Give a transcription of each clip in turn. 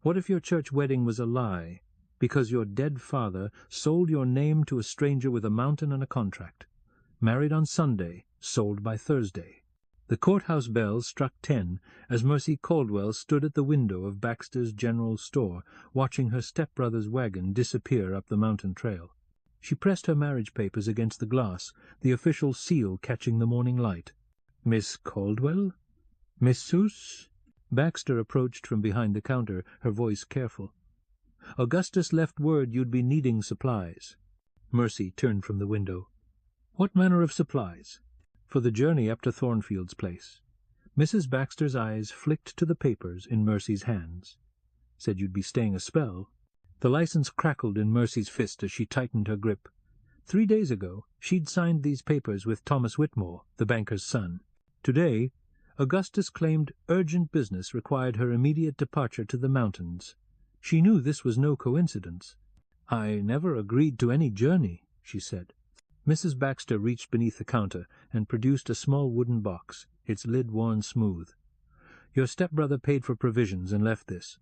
What if your church wedding was a lie, because your dead father sold your name to a stranger with a mountain and a contract? Married on Sunday, sold by Thursday. The courthouse bells struck 10 as Mercy Caldwell stood at the window of Baxter's General Store, watching her stepbrother's wagon disappear up the mountain trail. She pressed her marriage papers against the glass, the official seal catching the morning light. "Miss Caldwell? Miss Seuss?" Baxter approached from behind the counter, her voice careful. "Augustus left word you'd be needing supplies." Mercy turned from the window. "What manner of supplies?" "For the journey up to Thornfield's place." Mrs. Baxter's eyes flicked to the papers in Mercy's hands. "Said you'd be staying a spell." The license crackled in Mercy's fist as she tightened her grip. 3 days ago she'd signed these papers with Thomas Whitmore, the banker's son. Today, Augustus claimed urgent business required her immediate departure to the mountains. She knew this was no coincidence. "I never agreed to any journey," she said. Mrs. Baxter reached beneath the counter and produced a small wooden box, its lid worn smooth. "Your stepbrother paid for provisions and left this.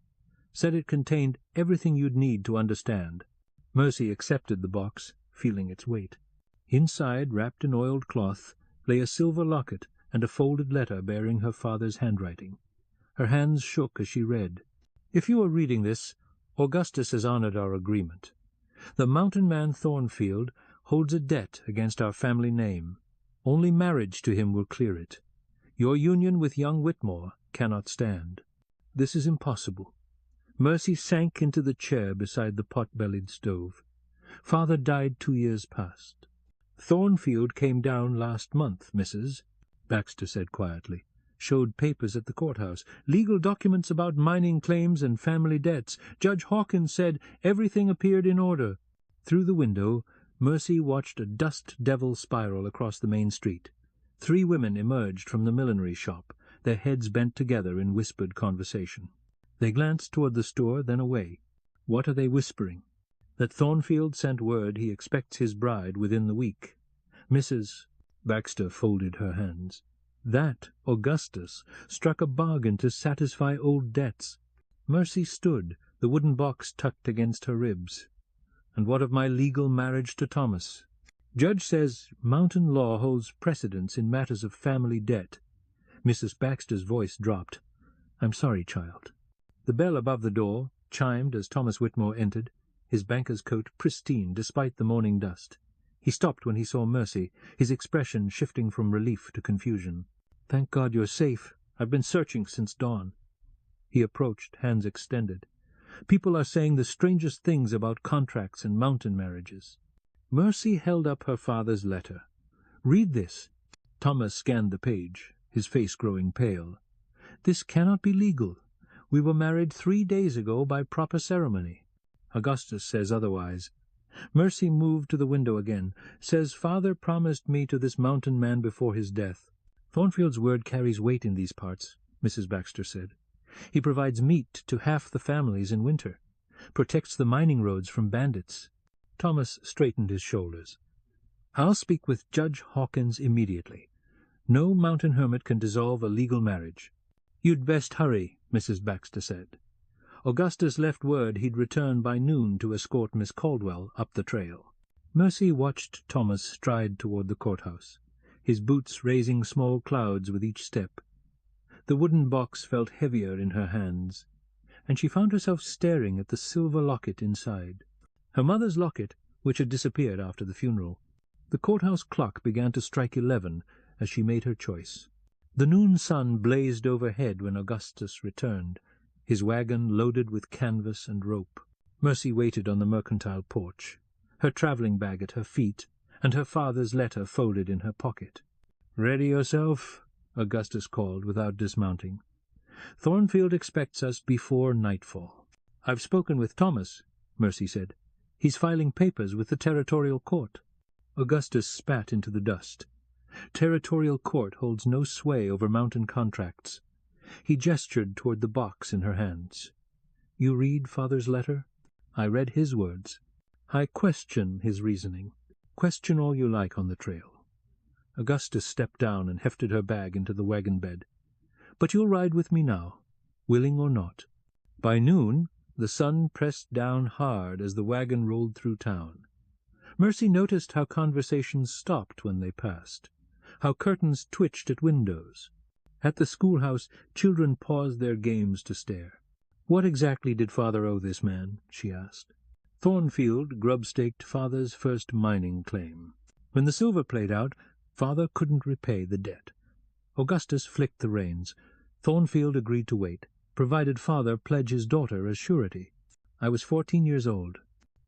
Said it contained everything you'd need to understand." Mercy accepted the box, feeling its weight. Inside, wrapped in oiled cloth, lay a silver locket and a folded letter bearing her father's handwriting. Her hands shook as she read. "If you are reading this, Augustus has honored our agreement. The mountain man Thornfield holds a debt against our family name. Only marriage to him will clear it. Your union with young Whitmore cannot stand. This is impossible." Mercy sank into the chair beside the pot-bellied stove. "Father died 2 years past." "Thornfield came down last month, Mrs." Baxter said quietly. "Showed papers at the courthouse. Legal documents about mining claims and family debts. Judge Hawkins said everything appeared in order." Through the window, Mercy watched a dust devil spiral across the main street. 3 women emerged from the millinery shop, their heads bent together in whispered conversation. They glanced toward the store, then away. What are they whispering? That Thornfield sent word he expects his bride within the week. Mrs. Baxter folded her hands. That Augustus struck a bargain to satisfy old debts. Mercy stood, the wooden box tucked against her ribs. "And what of my legal marriage to Thomas?" "Judge says mountain law holds precedence in matters of family debt." Mrs. Baxter's voice dropped. "I'm sorry, child." The bell above the door chimed as Thomas Whitmore entered, his banker's coat pristine despite the morning dust. He stopped when he saw Mercy, his expression shifting from relief to confusion. "Thank God you're safe. I've been searching since dawn." He approached, hands extended. "People are saying the strangest things about contracts and mountain marriages." Mercy held up her father's letter. "Read this." Thomas scanned the page, his face growing pale. "This cannot be legal. We were married 3 days ago by proper ceremony. Augustus says otherwise." Mercy moved to the window again. "Says father promised me to this mountain man before his death." "Thornfield's word carries weight in these parts," Mrs. Baxter said. "He provides meat to half the families in winter, protects the mining roads from bandits." Thomas straightened his shoulders. "I'll speak with Judge Hawkins immediately. No mountain hermit can dissolve a legal marriage." "You'd best hurry," Mrs. Baxter said. "Augustus left word he'd return by noon to escort Miss Caldwell up the trail." Mercy watched Thomas stride toward the courthouse, his boots raising small clouds with each step. The wooden box felt heavier in her hands, and she found herself staring at the silver locket inside. Her mother's locket, which had disappeared after the funeral. The courthouse clock began to strike 11 as she made her choice. The noon sun blazed overhead when Augustus returned, his wagon loaded with canvas and rope. Mercy waited on the mercantile porch, her travelling bag at her feet, and her father's letter folded in her pocket. "Ready yourself," Augustus called without dismounting. "Thornfield expects us before nightfall." "I've spoken with Thomas," Mercy said. "He's filing papers with the territorial court." Augustus spat into the dust. Territorial court holds no sway over mountain contracts. He gestured toward the box in her hands. "You read father's letter?" "I read his words. I question his reasoning. Question all you like on the trail." Augustus stepped down and hefted her bag into the wagon bed. "But you'll ride with me now, willing or not. By noon The sun pressed down hard as the wagon rolled through town. Mercy noticed how conversations stopped when they passed, how curtains twitched at windows. At the schoolhouse, children paused their games to stare. What exactly did Father owe this man? She asked. Thornfield grub-staked Father's first mining claim. When the silver played out, Father couldn't repay the debt. Augustus flicked the reins. Thornfield agreed to wait, provided Father pledge his daughter as surety. I was 14 years old.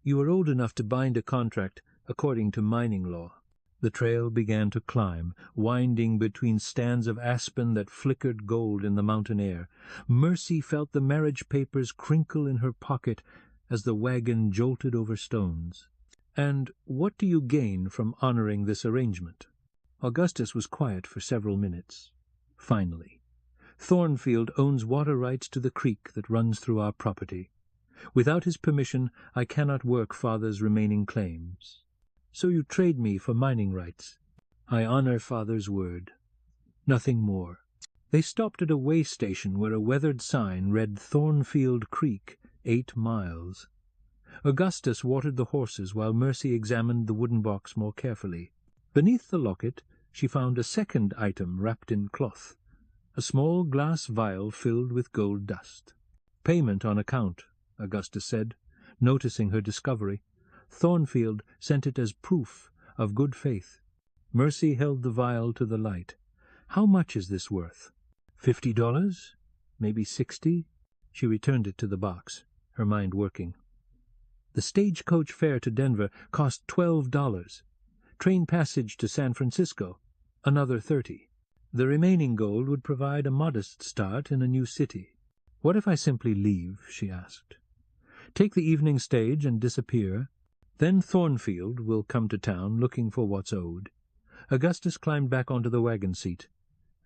You were old enough to bind a contract according to mining law. The trail began to climb, winding between stands of aspen that flickered gold in the mountain air. Mercy felt the marriage papers crinkle in her pocket as the wagon jolted over stones. "And what do you gain from honoring this arrangement?" Augustus was quiet for several minutes. Finally, "Thornfield owns water rights to the creek that runs through our property. Without his permission, I cannot work Father's remaining claims. So you trade me for mining rights. I honor Father's word. Nothing more." They stopped at a way station where a weathered sign read Thornfield Creek, 8 miles. Augustus watered the horses while Mercy examined the wooden box more carefully. Beneath the locket she found a second item wrapped in cloth, a small glass vial filled with gold dust. "Payment on account," Augustus said, noticing her discovery. "Thornfield sent it as proof of good faith." Mercy held the vial to the light. "How much is this worth?" $50? Maybe 60? She returned it to the box, her mind working. The stagecoach fare to Denver cost $12. Train passage to San Francisco, another 30. The remaining gold would provide a modest start in a new city. "What if I simply leave?" she asked. "Take the evening stage and disappear. Then Thornfield will come to town looking for what's owed. Augustus climbed back onto the wagon seat,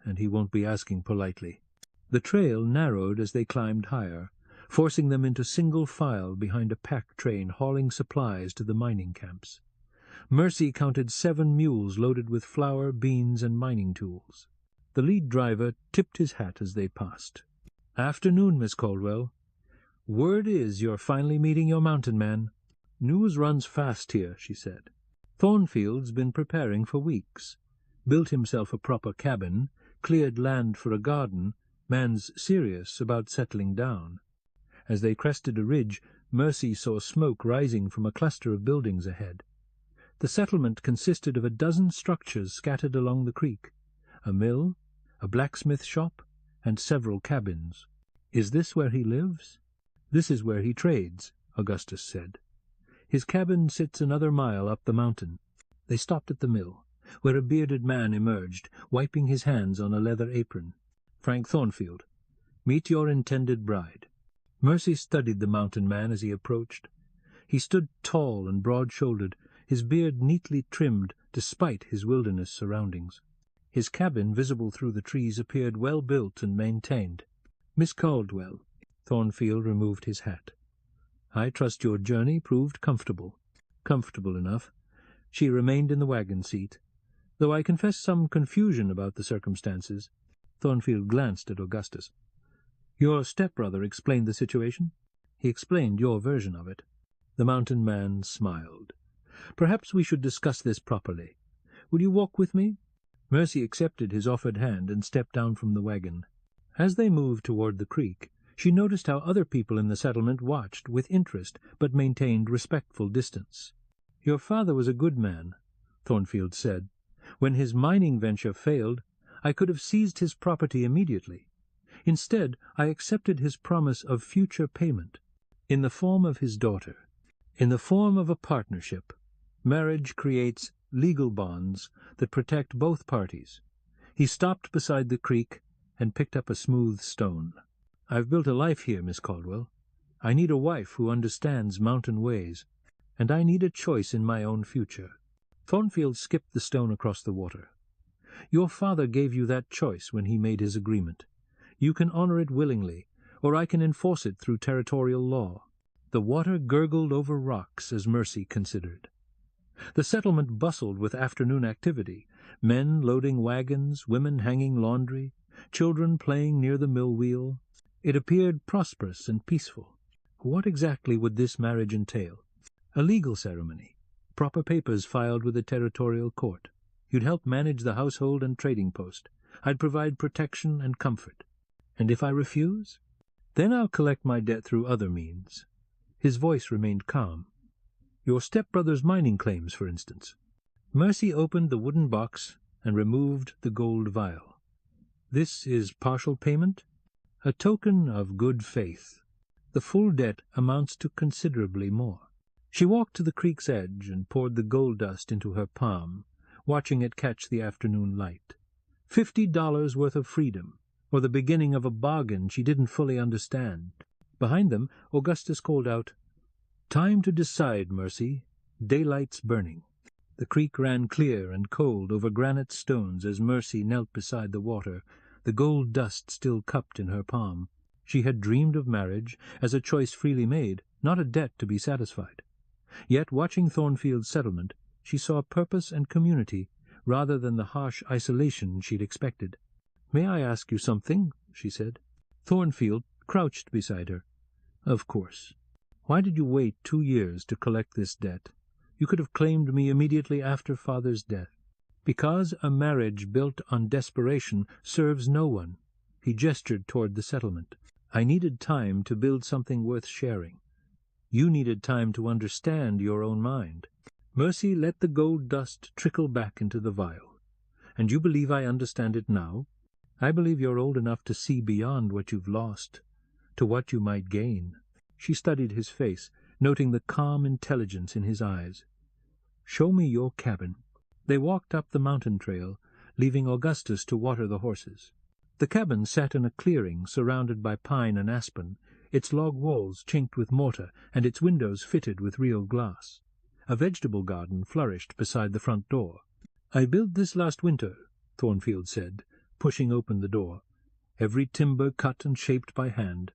and he won't be asking politely." The trail narrowed as they climbed higher, forcing them into single file behind a pack train hauling supplies to the mining camps. Mercy counted 7 mules loaded with flour, beans, and mining tools. The lead driver tipped his hat as they passed. "Afternoon, Miss Caldwell. Word is you're finally meeting your mountain man." "News runs fast here," she said. "Thornfield's been preparing for weeks. Built himself a proper cabin, cleared land for a garden. Man's serious about settling down." As they crested a ridge, Mercy saw smoke rising from a cluster of buildings ahead. The settlement consisted of a dozen structures scattered along the creek, a mill, a blacksmith shop, and several cabins. "Is this where he lives?" "This is where he trades," Augustus said. "His cabin sits another mile up the mountain." They stopped at the mill, where a bearded man emerged, wiping his hands on a leather apron. "Frank Thornfield, meet your intended bride." Mercy studied the mountain man as he approached. He stood tall and broad-shouldered, his beard neatly trimmed despite his wilderness surroundings. His cabin, visible through the trees, appeared well built and maintained. "Miss Caldwell." Thornfield removed his hat. "I trust your journey proved comfortable." "Comfortable enough." She remained in the wagon seat, though I confess some confusion about the circumstances. Thornfield glanced at Augustus. "Your stepbrother explained the situation?" "He explained your version of it." The mountain man smiled. "Perhaps we should discuss this properly. Will you walk with me?" Mercy accepted his offered hand and stepped down from the wagon. As they moved toward the creek, she noticed how other people in the settlement watched with interest, but maintained respectful distance. "Your father was a good man," Thornfield said. "When his mining venture failed, I could have seized his property immediately. Instead, I accepted his promise of future payment, in the form of his daughter, in the form of a partnership. Marriage creates legal bonds that protect both parties." He stopped beside the creek and picked up a smooth stone. "I've built a life here, Miss Caldwell. I need a wife who understands mountain ways, and I need a choice in my own future." Thornfield skipped the stone across the water. "Your father gave you that choice when he made his agreement. You can honor it willingly, or I can enforce it through territorial law." The water gurgled over rocks as Mercy considered. The settlement bustled with afternoon activity, men loading wagons, women hanging laundry, children playing near the mill wheel. It appeared prosperous and peaceful. What exactly would this marriage entail? A legal ceremony, proper papers filed with the territorial court. You'd help manage the household and trading post. I'd provide protection and comfort. And if I refuse? Then I'll collect my debt through other means. His voice remained calm. Your stepbrother's mining claims, for instance. Mercy opened the wooden box and removed the gold vial. This is partial payment? A token of good faith. The full debt amounts to considerably more. She walked to the creek's edge and poured the gold dust into her palm, watching it catch the afternoon light. $50 worth of freedom, or the beginning of a bargain she didn't fully understand. Behind them, Augustus called out, "Time to decide, Mercy. Daylight's burning." The creek ran clear and cold over granite stones as Mercy knelt beside the water, the gold dust still cupped in her palm. She had dreamed of marriage as a choice freely made, not a debt to be satisfied. Yet, watching Thornfield's settlement, she saw purpose and community rather than the harsh isolation she'd expected. "May I ask you something?" she said. Thornfield crouched beside her. "Of course. Why did you wait 2 years to collect this debt? You could have claimed me immediately after Father's death." "Because a marriage built on desperation serves no one." He gestured toward the settlement. "I needed time to build something worth sharing. You needed time to understand your own mind." Mercy let the gold dust trickle back into the vial. "And you believe I understand it now? I believe you're old enough to see beyond what you've lost, to what you might gain." She studied his face, noting the calm intelligence in his eyes. "Show me your cabin." They walked up the mountain trail, leaving Augustus to water the horses. The cabin sat in a clearing surrounded by pine and aspen, its log walls chinked with mortar and its windows fitted with real glass. A vegetable garden flourished beside the front door. "I built this last winter," Thornfield said, pushing open the door. Every timber cut and shaped by hand.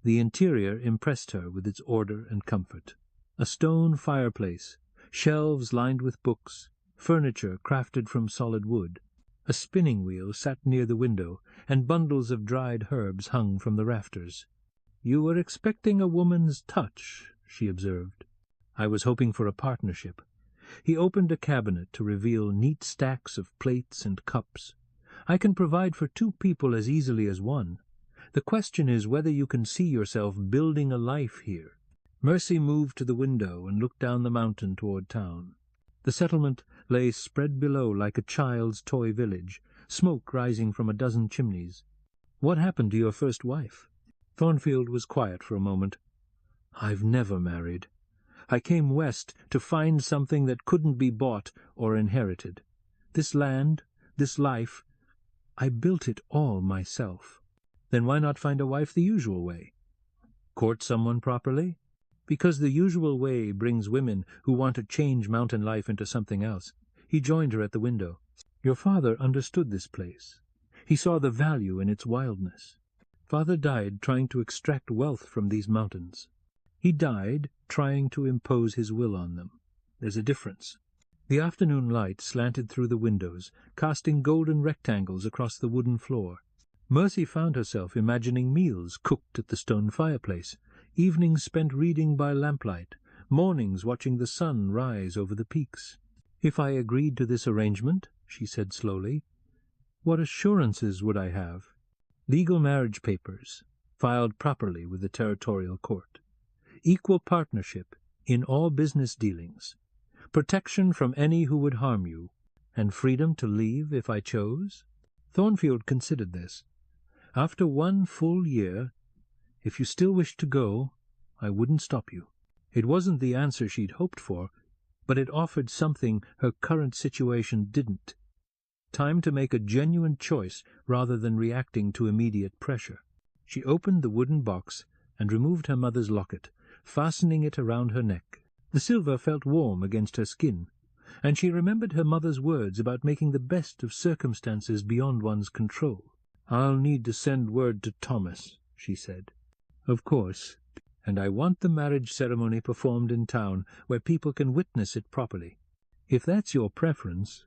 The interior impressed her with its order and comfort. A stone fireplace, shelves lined with books, furniture crafted from solid wood. A spinning wheel sat near the window, and bundles of dried herbs hung from the rafters. "You were expecting a woman's touch," she observed. "I was hoping for a partnership." He opened a cabinet to reveal neat stacks of plates and cups. "I can provide for 2 people as easily as one. The question is whether you can see yourself building a life here." Mercy moved to the window and looked down the mountain toward town. The settlement lay spread below like a child's toy village, smoke rising from a dozen chimneys. "What happened to your first wife?" Thornfield was quiet for a moment. "I've never married. I came west to find something that couldn't be bought or inherited. This land, this life, I built it all myself." "Then why not find a wife the usual way? Court someone properly?" "Because the usual way brings women who want to change mountain life into something else." He joined her at the window. "Your father understood this place. He saw the value in its wildness. Father died trying to extract wealth from these mountains. He died trying to impose his will on them. There's a difference." The afternoon light slanted through the windows, casting golden rectangles across the wooden floor. Mercy found herself imagining meals cooked at the stone fireplace, evenings spent reading by lamplight, mornings watching the sun rise over the peaks. "If I agreed to this arrangement," she said slowly, "what assurances would I have?" "Legal marriage papers, filed properly with the territorial court. Equal partnership in all business dealings. Protection from any who would harm you, and freedom to leave if I chose." Thornfield considered this. "After 1 full year, if you still wish to go, I wouldn't stop you." It wasn't the answer she'd hoped for, but it offered something her current situation didn't. Time to make a genuine choice rather than reacting to immediate pressure. She opened the wooden box and removed her mother's locket, fastening it around her neck. The silver felt warm against her skin, and she remembered her mother's words about making the best of circumstances beyond one's control. "I'll need to send word to Thomas," she said. "Of course. And I want the marriage ceremony performed in town, where people can witness it properly. If that's your preference—"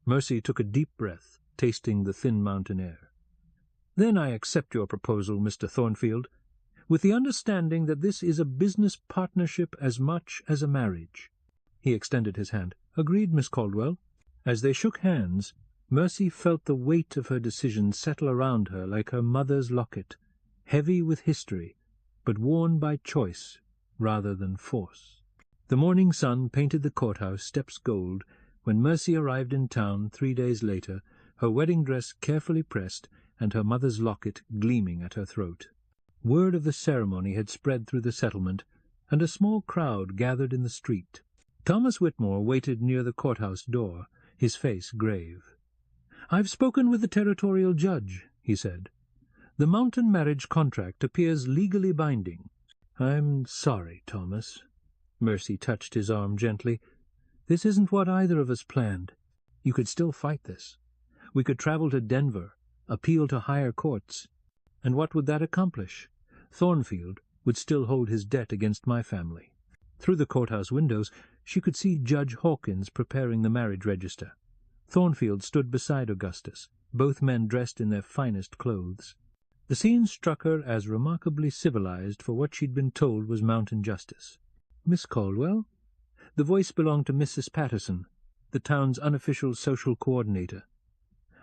Mercy took a deep breath, tasting the thin mountain air. "Then I accept your proposal, Mr. Thornfield. with the understanding that this is a business partnership as much as a marriage." He extended his hand. "Agreed, Miss Caldwell." As they shook hands, Mercy felt the weight of her decision settle around her like her mother's locket, heavy with history, but worn by choice rather than force. The morning sun painted the courthouse steps gold when Mercy arrived in town 3 days later, her wedding dress carefully pressed and her mother's locket gleaming at her throat. Word of the ceremony had spread through the settlement, and a small crowd gathered in the street. Thomas Whitmore waited near the courthouse door, his face grave. "I've spoken with the territorial judge," he said. "The Mountain marriage contract appears legally binding." "I'm sorry, Thomas." Mercy touched his arm gently. "This isn't what either of us planned. You could still fight this. We could travel to Denver, appeal to higher courts. And what would that accomplish? Thornfield would still hold his debt against my family." Through the courthouse windows she could see Judge Hawkins preparing the marriage register. Thornfield stood beside Augustus, both men dressed in their finest clothes. The scene struck her as remarkably civilized for what she'd been told was mountain justice. "Miss Caldwell?" The voice belonged to Mrs. Patterson, the town's unofficial social coordinator.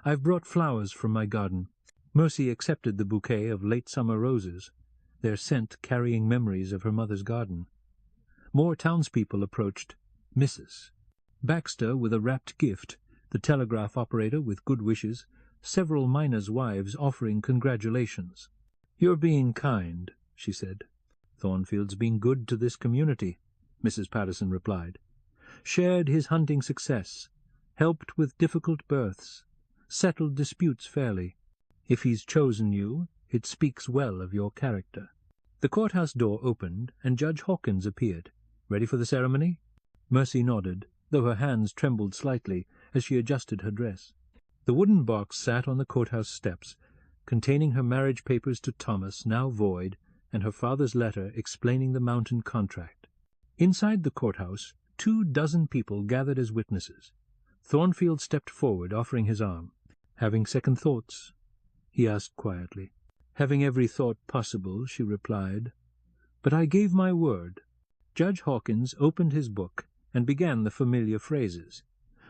"I've brought flowers from my garden." Mercy accepted the bouquet of late summer roses, their scent carrying memories of her mother's garden. More townspeople approached. Mrs. Baxter with a wrapped gift, the telegraph operator with good wishes, several miners' wives offering congratulations. "You're being kind," she said. "Thornfield's been good to this community," Mrs. Patterson replied. "Shared his hunting success, helped with difficult births, settled disputes fairly. If he's chosen you, it speaks well of your character." The courthouse door opened, and Judge Hawkins appeared. "Ready for the ceremony?" Mercy nodded, though her hands trembled slightly as she adjusted her dress. The wooden box sat on the courthouse steps, containing her marriage papers to Thomas, now void, and her father's letter explaining the mountain contract. Inside the courthouse 24 people gathered as witnesses. Thornfield stepped forward, offering his arm. "Having second thoughts?" he asked quietly. "Having every thought possible," she replied. "But I gave my word." Judge Hawkins opened his book and began the familiar phrases.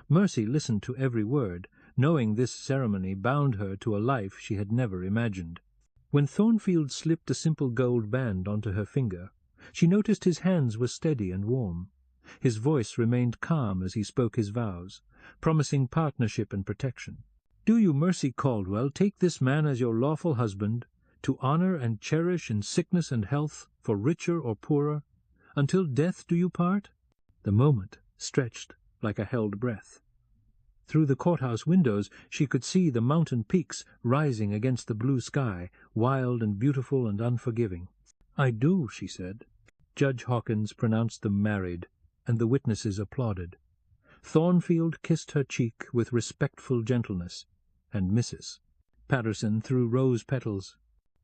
Mercy listened to every word, knowing this ceremony bound her to a life she had never imagined. When Thornfield slipped a simple gold band onto her finger, she noticed his hands were steady and warm. His voice remained calm as he spoke his vows, promising partnership and protection. "Do you, Mercy Caldwell, take this man as your lawful husband, to honor and cherish in sickness and health, for richer or poorer? Until death do you part?" The moment stretched like a held breath. Through the courthouse windows she could see the mountain peaks rising against the blue sky, wild and beautiful and unforgiving. "I do," she said. Judge Hawkins pronounced them married, and the witnesses applauded. Thornfield kissed her cheek with respectful gentleness, and Mrs. Patterson threw rose petals.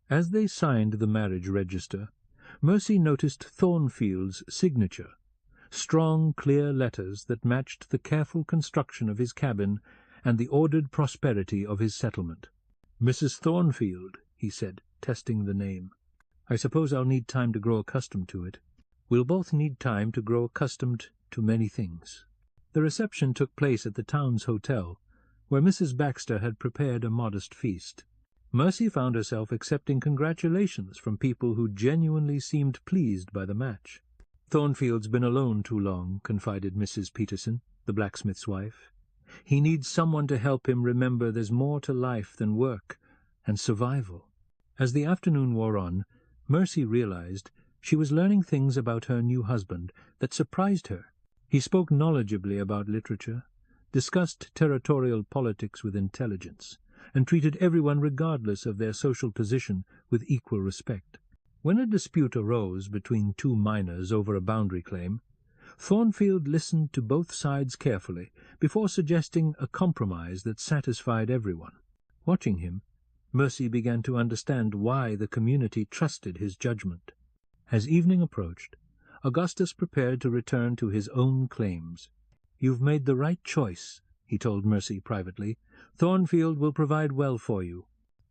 As they signed the marriage register, Mercy noticed Thornfield's signature, strong, clear letters that matched the careful construction of his cabin and the ordered prosperity of his settlement. "Mrs. Thornfield," he said, testing the name. "I suppose I'll need time to grow accustomed to it." "We'll both need time to grow accustomed to many things." The reception took place at the town's hotel, where Mrs. Baxter had prepared a modest feast. Mercy found herself accepting congratulations from people who genuinely seemed pleased by the match. "Thornfield's been alone too long," confided Mrs. Peterson, the blacksmith's wife. "He needs someone to help him remember there's more to life than work and survival." As the afternoon wore on, Mercy realized she was learning things about her new husband that surprised her. He spoke knowledgeably about literature, discussed territorial politics with intelligence, and treated everyone regardless of their social position with equal respect. When a dispute arose between two miners over a boundary claim, Thornfield listened to both sides carefully before suggesting a compromise that satisfied everyone. Watching him, Mercy began to understand why the community trusted his judgment. As evening approached, Augustus prepared to return to his own claims. "You've made the right choice," he told Mercy privately. "Thornfield will provide well for you.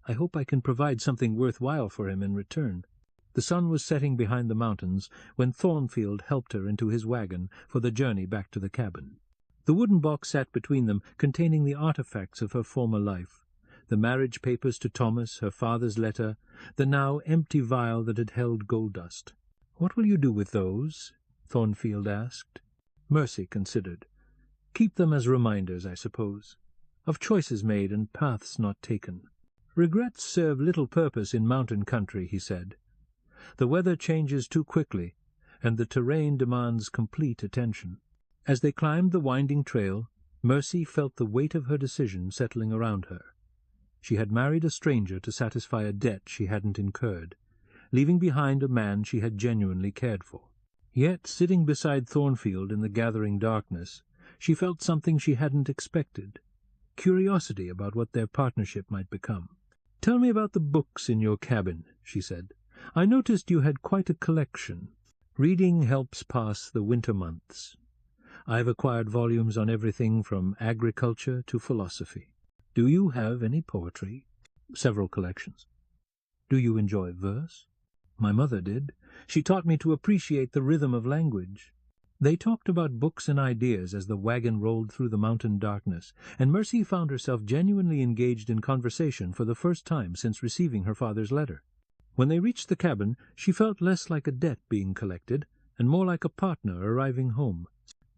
I hope I can provide something worthwhile for him in return." The sun was setting behind the mountains when Thornfield helped her into his wagon for the journey back to the cabin. The wooden box sat between them, containing the artifacts of her former life, the marriage papers to Thomas, her father's letter, the now empty vial that had held gold dust. "What will you do with those?" Thornfield asked. Mercy considered. "Keep them as reminders, I suppose, of choices made and paths not taken. Regrets serve little purpose in mountain country," he said. "The weather changes too quickly, and the terrain demands complete attention." As they climbed the winding trail, Mercy felt the weight of her decision settling around her. She had married a stranger to satisfy a debt she hadn't incurred, leaving behind a man she had genuinely cared for. Yet, sitting beside Thornfield in the gathering darkness, she felt something she hadn't expected, curiosity about what their partnership might become. "Tell me about the books in your cabin," she said. "I noticed you had quite a collection. Reading helps pass the winter months. I've acquired volumes on everything from agriculture to philosophy. Do you have any poetry?" "Several collections." "Do you enjoy verse?" "My mother did. She taught me to appreciate the rhythm of language." They talked about books and ideas as the wagon rolled through the mountain darkness, and Mercy found herself genuinely engaged in conversation for the first time since receiving her father's letter. When they reached the cabin, she felt less like a debt being collected, and more like a partner arriving home.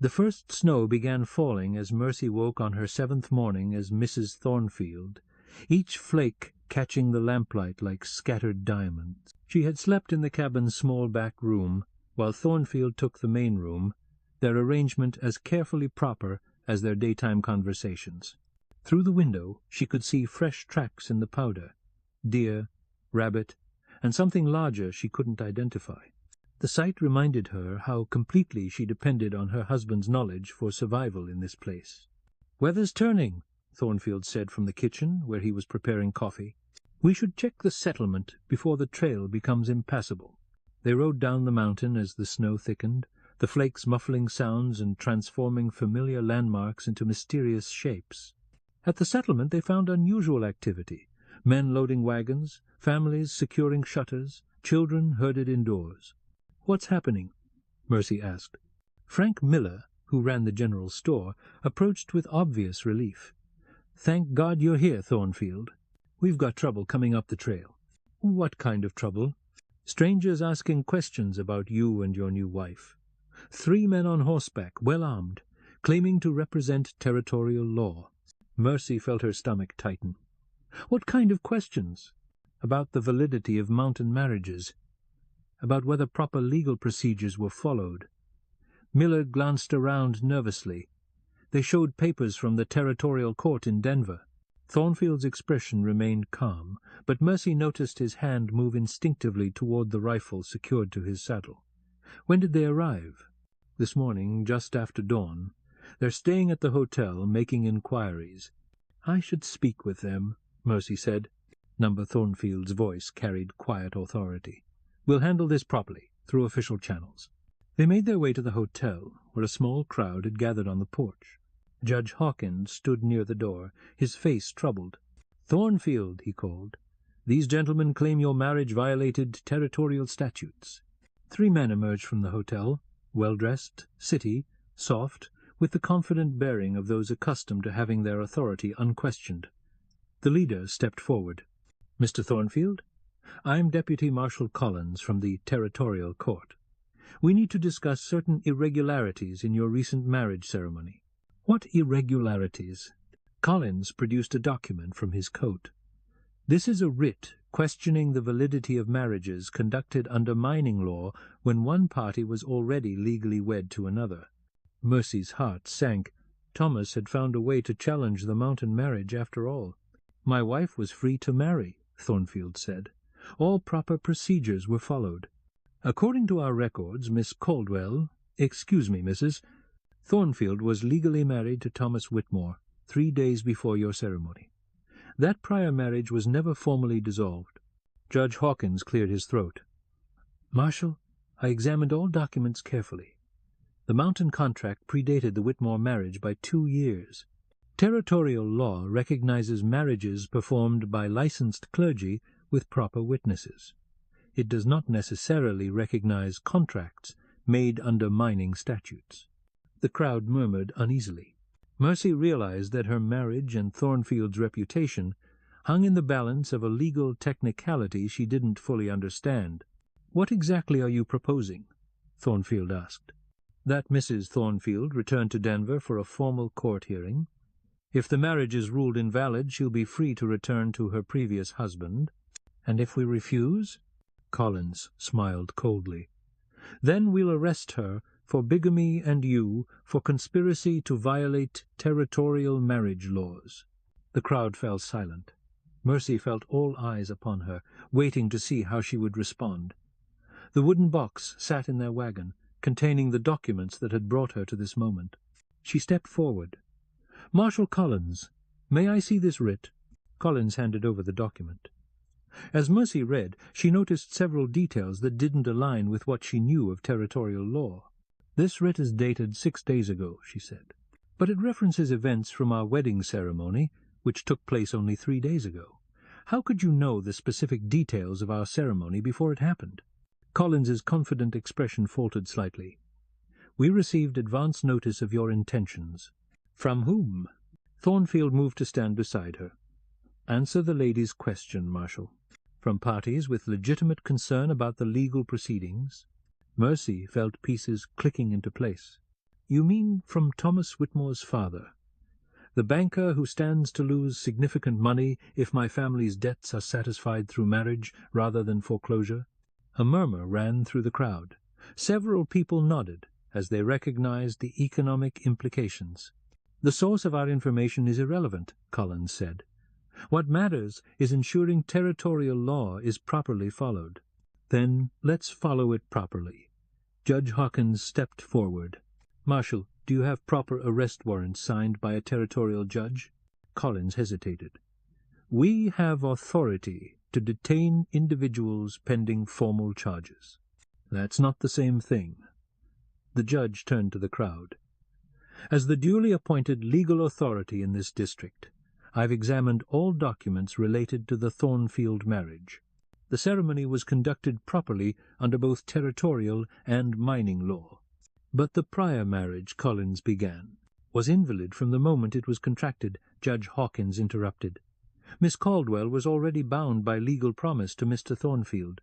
The first snow began falling as Mercy woke on her 7th morning as Mrs. Thornfield, each flake catching the lamplight like scattered diamonds. She had slept in the cabin's small back room, while Thornfield took the main room, their arrangement as carefully proper as their daytime conversations. Through the window she could see fresh tracks in the powder, deer, rabbit, and something larger she couldn't identify. The sight reminded her how completely she depended on her husband's knowledge for survival in this place. "Weather's turning," Thornfield said from the kitchen, where he was preparing coffee. "We should check the settlement before the trail becomes impassable." They rode down the mountain as the snow thickened, the flakes muffling sounds and transforming familiar landmarks into mysterious shapes. At the settlement they found unusual activity, men loading wagons, families securing shutters, children herded indoors. "What's happening?" Mercy asked. Frank Miller, who ran the general store, approached with obvious relief. "Thank God you're here, Thornfield. We've got trouble coming up the trail." "What kind of trouble?" "Strangers asking questions about you and your new wife. 3 men on horseback, well armed, claiming to represent territorial law." Mercy felt her stomach tighten. "What kind of questions?" "About the validity of mountain marriages, about whether proper legal procedures were followed." Miller glanced around nervously. "They showed papers from the territorial court in Denver." Thornfield's expression remained calm, but Mercy noticed his hand move instinctively toward the rifle secured to his saddle. "When did they arrive?" "This morning, just after dawn. They're staying at the hotel, making inquiries." "I should speak with them," Mercy said. Number Thornfield's voice carried quiet authority. "We'll handle this properly, through official channels." They made their way to the hotel, where a small crowd had gathered on the porch. Judge Hawkins stood near the door, his face troubled. "Thornfield," he called, "these gentlemen claim your marriage violated territorial statutes." 3 men emerged from the hotel, well-dressed, city, soft, with the confident bearing of those accustomed to having their authority unquestioned. The leader stepped forward. "Mr. Thornfield, I'm Deputy Marshal Collins from the Territorial Court. We need to discuss certain irregularities in your recent marriage ceremony." "What irregularities?" Collins produced a document from his coat. "This is a writ questioning the validity of marriages conducted under mining law when one party was already legally wed to another." Mercy's heart sank. Thomas had found a way to challenge the mountain marriage after all. "My wife was free to marry," Thornfield said. "All proper procedures were followed. According to our records, Miss Caldwell— excuse me, Mrs. Thornfield was legally married to Thomas Whitmore 3 days before your ceremony. That prior marriage was never formally dissolved." Judge Hawkins cleared his throat. "Marshal, I examined all documents carefully. The mountain contract predated the Whitmore marriage by 2 years. Territorial law recognizes marriages performed by licensed clergy with proper witnesses. it does not necessarily recognize contracts made under mining statutes. The crowd murmured uneasily. Mercy realized that her marriage and Thornfield's reputation hung in the balance of a legal technicality she didn't fully understand. "What exactly are you proposing?" Thornfield asked. "That Mrs. Thornfield return to Denver for a formal court hearing. If the marriage is ruled invalid, she'll be free to return to her previous husband. And if we refuse?" Collins smiled coldly. "Then we'll arrest her for bigamy and you for conspiracy to violate territorial marriage laws." The crowd fell silent. Mercy felt all eyes upon her, waiting to see how she would respond. The wooden box sat in their wagon, containing the documents that had brought her to this moment. She stepped forward. "Marshal Collins, may I see this writ?" Collins handed over the document. As Mercy read, she noticed several details that didn't align with what she knew of territorial law. "This writ is dated 6 days ago," she said, "but it references events from our wedding ceremony, which took place only 3 days ago. How could you know the specific details of our ceremony before it happened?" Collins's confident expression faltered slightly. "We received advance notice of your intentions." "From whom?" Thornfield moved to stand beside her. "Answer the lady's question, Marshal." "From parties with legitimate concern about the legal proceedings." Mercy felt pieces clicking into place. "You mean from Thomas Whitmore's father, the banker who stands to lose significant money if my family's debts are satisfied through marriage rather than foreclosure?" A murmur ran through the crowd. Several people nodded as they recognized the economic implications. "The source of our information is irrelevant," Collins said. "What matters is ensuring territorial law is properly followed." "Then let's follow it properly." Judge Hawkins stepped forward. "Marshal, do you have proper arrest warrants signed by a territorial judge?" Collins hesitated. "We have authority to detain individuals pending formal charges." "That's not the same thing." The judge turned to the crowd. "As the duly appointed legal authority in this district, I've examined all documents related to the Thornfield marriage. The ceremony was conducted properly under both territorial and mining law." "But the prior marriage," Collins began, "was invalid from the moment it was contracted," Judge Hawkins interrupted. "Miss Caldwell was already bound by legal promise to Mr. Thornfield.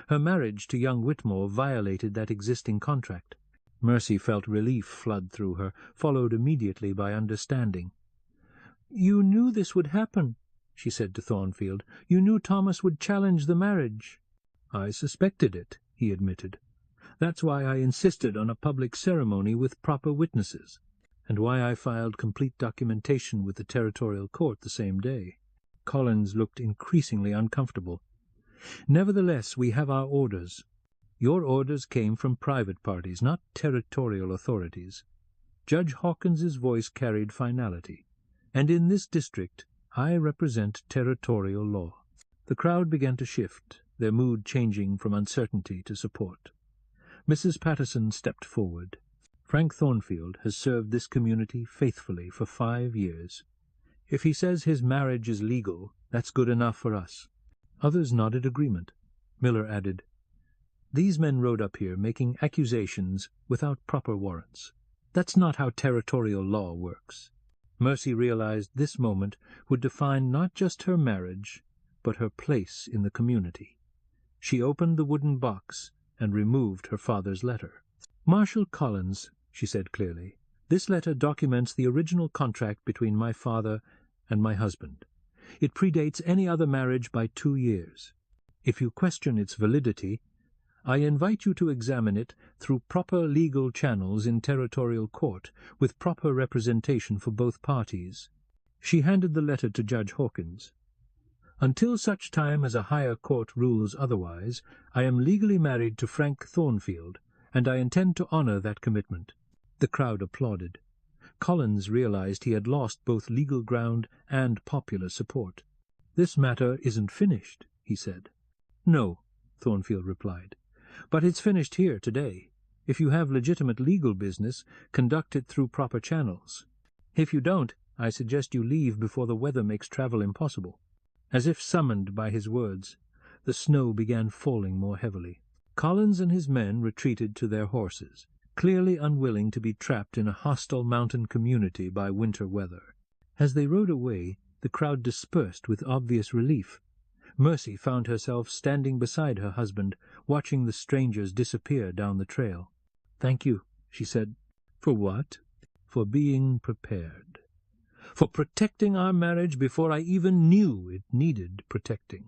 Her marriage to young Whitmore violated that existing contract." Mercy felt relief flood through her, followed immediately by understanding. "You knew this would happen," she said to Thornfield. "You knew Thomas would challenge the marriage." "I suspected it," he admitted. "That's why I insisted on a public ceremony with proper witnesses, and why I filed complete documentation with the territorial court the same day." Collins looked increasingly uncomfortable. "Nevertheless, we have our orders. Your orders came from private parties, not territorial authorities." Judge Hawkins's voice carried finality. "And in this district I represent territorial law." The crowd began to shift, their mood changing from uncertainty to support. Mrs. Patterson stepped forward. "Frank Thornfield has served this community faithfully for 5 years. If he says his marriage is legal, that's good enough for us." Others nodded agreement. Miller added, "These men rode up here making accusations without proper warrants. That's not how territorial law works." Mercy realized this moment would define not just her marriage, but her place in the community. She opened the wooden box and removed her father's letter. "Marshal Collins," she said clearly, "this letter documents the original contract between my father and my husband. It predates any other marriage by 2 years. If you question its validity, I invite you to examine it through proper legal channels in territorial court, with proper representation for both parties." She handed the letter to Judge Hawkins. "Until such time as a higher court rules otherwise, I am legally married to Frank Thornfield, and I intend to honor that commitment." The crowd applauded. Collins realized he had lost both legal ground and popular support. "This matter isn't finished," he said. "No," Thornfield replied, "but it's finished here today. If you have legitimate legal business, conduct it through proper channels. If you don't, I suggest you leave before the weather makes travel impossible." As if summoned by his words, The snow began falling more heavily. Collins and his men retreated to their horses, clearly unwilling to be trapped in a hostile mountain community by winter weather. As they rode away, the crowd dispersed with obvious relief. Mercy found herself standing beside her husband, watching the strangers disappear down the trail. "Thank you," she said. "For what?" "For being prepared. For protecting our marriage before I even knew it needed protecting."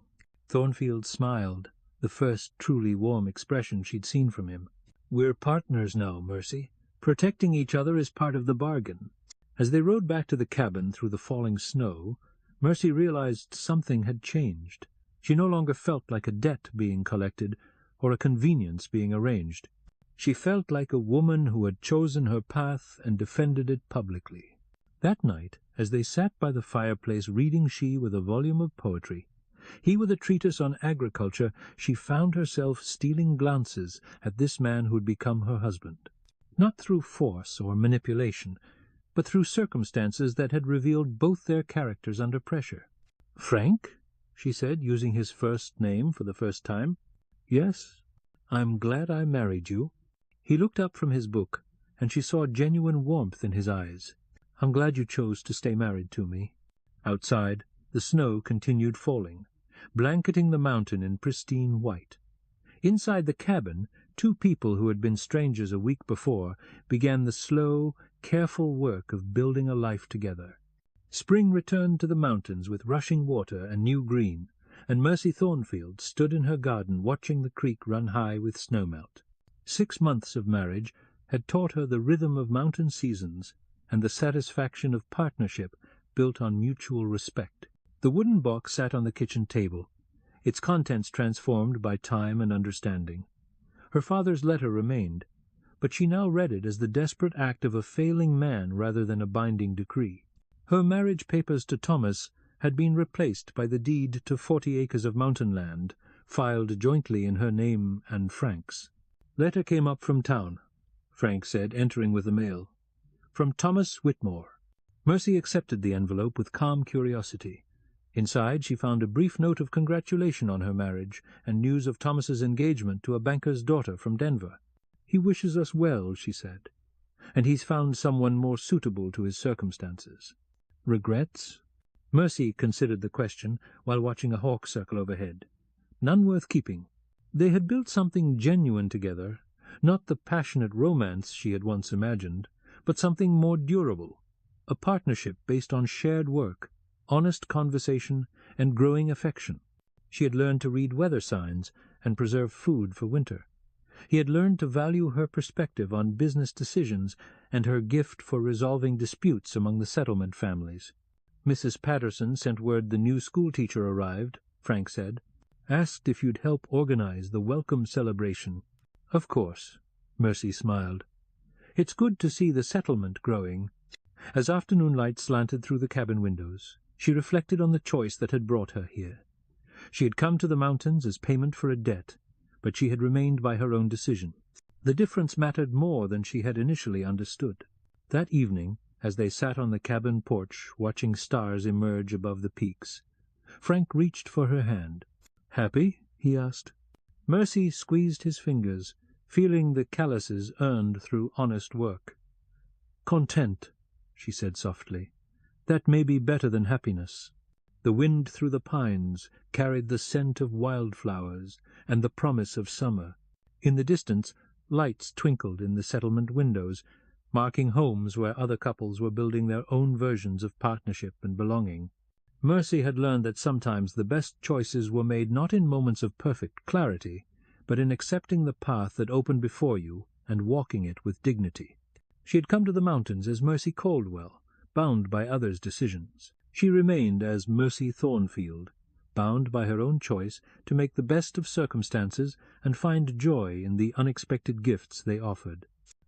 Thornfield smiled, the first truly warm expression she'd seen from him. "We're partners now, Mercy. Protecting each other is part of the bargain." As they rode back to the cabin through the falling snow, Mercy realized something had changed. She no longer felt like a debt being collected or a convenience being arranged. She felt like a woman who had chosen her path and defended it publicly. That night, as they sat by the fireplace reading, she with a volume of poetry, he with a treatise on agriculture, she found herself stealing glances at this man who had become her husband. Not through force or manipulation, but through circumstances that had revealed both their characters under pressure. "Frank?" she said, using his first name for the first time. "Yes, I'm glad I married you." He looked up from his book, and she saw genuine warmth in his eyes. "I'm glad you chose to stay married to me." Outside, the snow continued falling, blanketing the mountain in pristine white. Inside the cabin, two people who had been strangers a week before began the slow, careful work of building a life together. Spring returned to the mountains with rushing water and new green, and Mercy Thornfield stood in her garden watching the creek run high with snowmelt. 6 months of marriage had taught her the rhythm of mountain seasons and the satisfaction of partnership built on mutual respect. The wooden box sat on the kitchen table, its contents transformed by time and understanding. Her father's letter remained, but she now read it as the desperate act of a failing man rather than a binding decree. Her marriage papers to Thomas had been replaced by the deed to 40 acres of mountain land, filed jointly in her name and Frank's. "Letter came up from town," Frank said, entering with the mail. "From Thomas Whitmore." Mercy accepted the envelope with calm curiosity. Inside she found a brief note of congratulation on her marriage and news of Thomas's engagement to a banker's daughter from Denver. "He wishes us well," she said, "and he's found someone more suitable to his circumstances." "Regrets?" Mercy considered the question while watching a hawk circle overhead. "None worth keeping." They had built something genuine together, not the passionate romance she had once imagined, but something more durable, a partnership based on shared work, honest conversation, and growing affection. She had learned to read weather signs and preserve food for winter. He had learned to value her perspective on business decisions and her gift for resolving disputes among the settlement families. "Mrs. Patterson sent word the new schoolteacher arrived," Frank said. "Asked if you'd help organize the welcome celebration." "Of course," Mercy smiled. "It's good to see the settlement growing." As afternoon light slanted through the cabin windows, she reflected on the choice that had brought her here. She had come to the mountains as payment for a debt, but she had remained by her own decision. The difference mattered more than she had initially understood. That evening, as they sat on the cabin porch watching stars emerge above the peaks, Frank reached for her hand. "Happy?" he asked. Mercy squeezed his fingers, feeling the calluses earned through honest work. "Content," she said softly. "That may be better than happiness." The wind through the pines carried the scent of wildflowers and the promise of summer. In the distance, lights twinkled in the settlement windows, marking homes where other couples were building their own versions of partnership and belonging. Mercy had learned that sometimes the best choices were made not in moments of perfect clarity, but in accepting the path that opened before you and walking it with dignity. She had come to the mountains as Mercy Caldwell, bound by others' decisions. She remained as Mercy Thornfield, bound by her own choice to make the best of circumstances and find joy in the unexpected gifts they offered.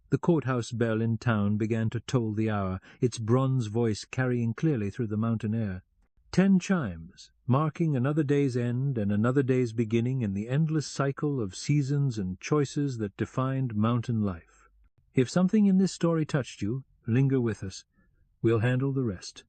The courthouse bell in town began to toll the hour, its bronze voice carrying clearly through the mountain air. 10 chimes, marking another day's end and another day's beginning in the endless cycle of seasons and choices that defined mountain life. If something in this story touched you, linger with us. We'll handle the rest.